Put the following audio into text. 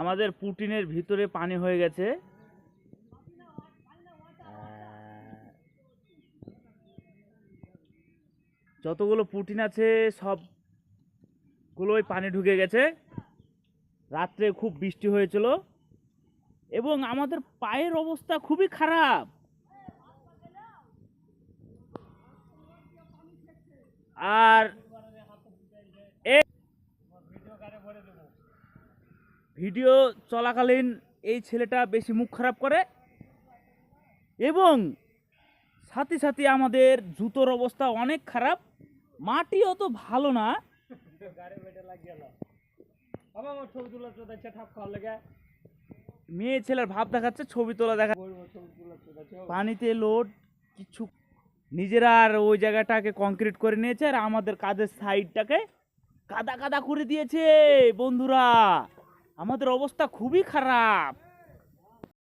আমাদের পুটিনের ভিতরে পানি হয়ে গেছে। যতগুলো পুটিন আছে সবগুলোই পানি ঢুকে গেছে। রাত্রে খুব বৃষ্টি হয়েছিল এবং আমাদের পায়ের অবস্থা খুবই খারাপ। আর ভিডিও চলাকালীন এই ছেলেটা বেশি মুখ খারাপ করে এবং সাথে সাথে আমাদের জুতোর অবস্থা অনেক খারাপ। মাটিও তো ভালো না। মেয়ে ছেলের ভাব দেখাচ্ছে, ছবি তোলা দেখা, পানিতে লোড কিছু। নিজেরা আর ওই জায়গাটাকে কংক্রিট করে নিয়েছে আর আমাদের কাজের সাইডটাকে কাদা কাদা করে দিয়েছে। বন্ধুরা, আমাদের অবস্থা খুবই খারাপ।